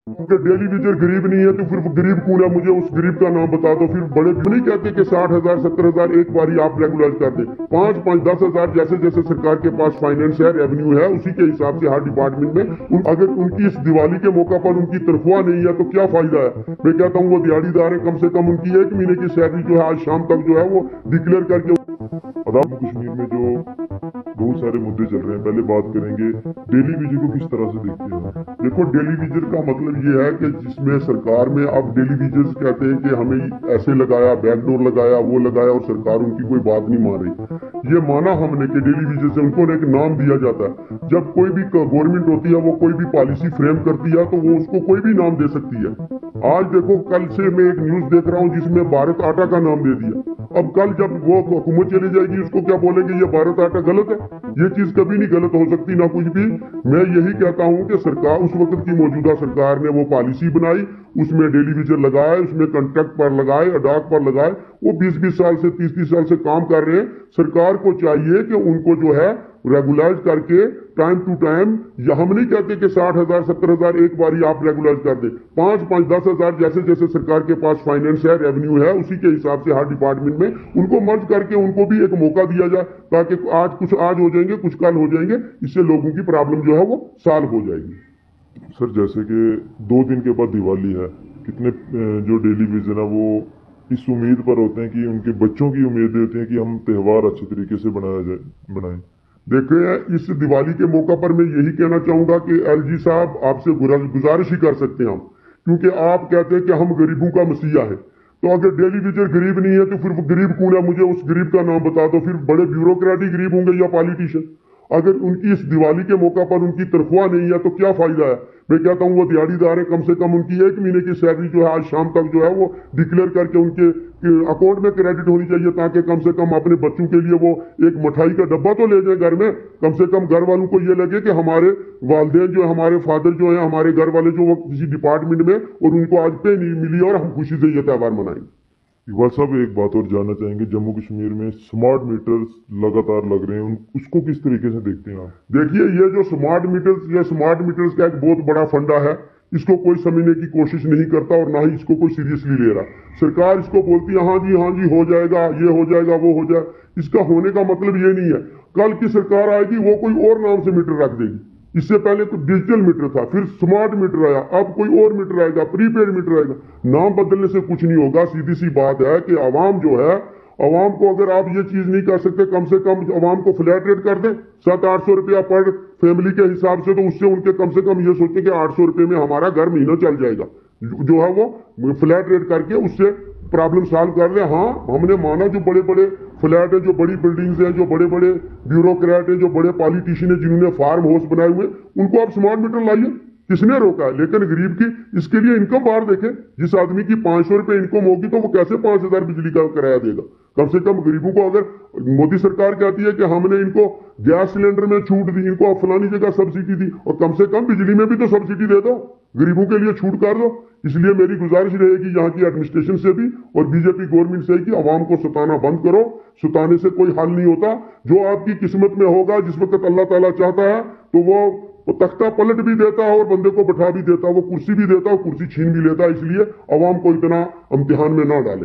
क्योंकि daily Vaser गरीब नहीं है तो फिर वो गरीब कौन है, मुझे उस गरीब का नाम बता दो। फिर बड़े नहीं कहते कि 60,000 70,000 एक बारी आप रेगुलर कर दें, 5-5 10,000 जैसे जैसे सरकार के पास फाइनेंस है, रेवेन्यू है, उसी के हिसाब से हर डिपार्टमेंट में अगर उनकी इस दिवाली के मौका पर उनकी तनख्वाह नहीं है तो क्या फायदा है। मैं कहता हूँ वो दिहाड़ीदार है, कम से कम उनकी 1 महीने की सैलरी जो है आज शाम तक जो है वो डिक्लेयर करके। जम्मू कश्मीर में जो बहुत सारे मुद्दे चल रहे हैं, पहले बात करेंगे डेली वेजर को किस तरह से देखते हैं। देखो, डेली वेजर का मतलब ये है कि जिसमें सरकार में अब डेली वेजर्स कहते हैं कि हमें ऐसे लगाया, बैकडोर लगाया, वो लगाया, और सरकार उनकी कोई बात नहीं मान रही। ये माना हमने कि डेली वेजर से उनको एक नाम दिया जाता है। जब कोई भी गवर्नमेंट होती है, वो कोई भी पॉलिसी फ्रेम करती है तो वो उसको कोई भी नाम दे सकती है। आज देखो, कल से मैं एक न्यूज देख रहा हूँ जिसमें भारत आटा का नाम दे दिया। अब कल जब वो हुकूमत चली जाएगी उसको क्या बोलेंगे, ये भारत आटा गलत है। ये चीज कभी नहीं गलत हो सकती, ना कुछ भी। मैं यही कहता हूँ कि सरकार, उस वक्त की मौजूदा सरकार ने वो पॉलिसी बनाई, उसमें डेली वेजर लगाए, उसमें कॉन्ट्रैक्ट पर लगाए, अडाक पर लगाए। वो 20-20 साल से 30-30 साल से काम कर रहे हैं। सरकार को चाहिए कि उनको जो है रेगुलाइज करके टाइम टू टाइम, या हम नहीं कहते कि 60,000 70,000 एक बारी आप रेगुलाइज कर दें, 5-5 10,000 जैसे जैसे सरकार के पास फाइनेंस है, रेवेन्यू है, उसी के हिसाब से हर डिपार्टमेंट में उनको मर्ज करके उनको भी एक मौका दिया जाए, ताकि आज कुछ आज हो जाएंगे, कुछ कल हो जाएंगे। इससे लोगों की प्रॉब्लम जो है वो सॉल्व हो जाएगी। सर, जैसे कि 2 दिन के बाद दिवाली है, कितने जो डेली वेजर है वो इस उम्मीद पर होते हैं कि उनके बच्चों की उम्मीदें होती हैं कि हम त्यौहार अच्छे तरीके से बनाएं। देखिए, इस दिवाली के मौका पर मैं यही कहना चाहूंगा कि एलजी साहब, आपसे गुजारिश ही कर सकते हैं हम, क्योंकि आप कहते हैं कि हम गरीबों का मसीहा है। तो अगर डेली वेजर गरीब नहीं है तो फिर वो गरीब कौन है, मुझे उस गरीब का नाम बता दो। फिर बड़े ब्यूरोक्रेट ही गरीब होंगे या पॉलिटिशियन। अगर उनकी इस दिवाली के मौका पर उनकी तनख्वाह नहीं है तो क्या फायदा है। मैं कहता हूँ वो दिहाड़ीदार है, कम से कम उनकी 1 महीने की सैलरी जो है आज शाम तक जो है वो डिक्लेयर करके उनके अकाउंट में क्रेडिट होनी चाहिए, ताकि कम से कम अपने बच्चों के लिए वो एक मिठाई का डब्बा तो ले जाए घर में। कम से कम घर वालों को ये लगे कि हमारे वालदेन जो है, हमारे फादर जो है, हमारे घर वाले जो, वो किसी डिपार्टमेंट में, और उनको आज पे नहीं मिली और हम खुशी से ये त्यौहार मनाएंगे। इकबाल साहब, एक बात और जानना चाहेंगे, जम्मू कश्मीर में स्मार्ट मीटर्स लगातार लग रहे हैं, उसको किस तरीके से देखते हैं आप? देखिए, ये जो स्मार्ट मीटर्स का एक बहुत बड़ा फंडा है, इसको कोई समझने की कोशिश नहीं करता और ना ही इसको कोई सीरियसली ले रहा। सरकार इसको बोलती है हाँ जी हो जाएगा, ये हो जाएगा, वो हो जाएगा। इसका होने का मतलब ये नहीं है। कल की सरकार आएगी, वो कोई और नाम से मीटर रख देगी। इससे पहले तो डिजिटल मीटर था, फिर स्मार्ट मीटर आया, अब कोई और मीटर आएगा, प्रीपेड मीटर आएगा। नाम बदलने से कुछ नहीं होगा। सीधी सी बात है कि आवाम जो है, आवाम को अगर आप ये चीज नहीं कर सकते, कम से कम आवाम को फ्लैट रेट कर दें 700-800 रुपया पर फैमिली के हिसाब से, तो उससे उनके कम से कम ये सोचे कि 800 रुपये में हमारा घर महीना चल जाएगा। जो है वो फ्लैट रेट करके उससे प्रॉब्लम सॉल्व कर रहे हैं। हाँ, हमने माना जो बड़े बड़े फ्लैट है, जो बड़ी बिल्डिंग्स हैं, जो बड़े बड़े ब्यूरोक्रेट हैं, जो बड़े पॉलिटिशियन हैं, जिन्होंने फार्म हाउस बनाए हुए, उनको आप स्मार्ट मीटर लाइए, किसने रोका है। लेकिन गरीब की, इसके लिए इनकम बाहर देखें। जिस आदमी की 500 रुपये इनकम होगी तो वो कैसे 5,000 बिजली का किराया देगा। कम से कम गरीबों को, अगर मोदी सरकार कहती है कि हमने इनको गैस सिलेंडर में छूट दी, इनको फलानी जगह सब्सिडी दी, और कम से कम बिजली में भी तो सब्सिडी दे दो, गरीबों के लिए छूट कर दो। इसलिए मेरी गुजारिश रहेगी यहाँ की एडमिनिस्ट्रेशन से भी और बीजेपी गवर्नमेंट से कि आवाम को सताना बंद करो। सताने से कोई हल नहीं होता। जो आपकी किस्मत में होगा, जिस वक्त अल्लाह ताला चाहता है तो वो तख्ता पलट भी देता है और बंदे को बैठा भी देता है, वो कुर्सी भी देता है और कुर्सी छीन भी लेता है। इसलिए आवाम को इतना इम्तिहान में ना डाले।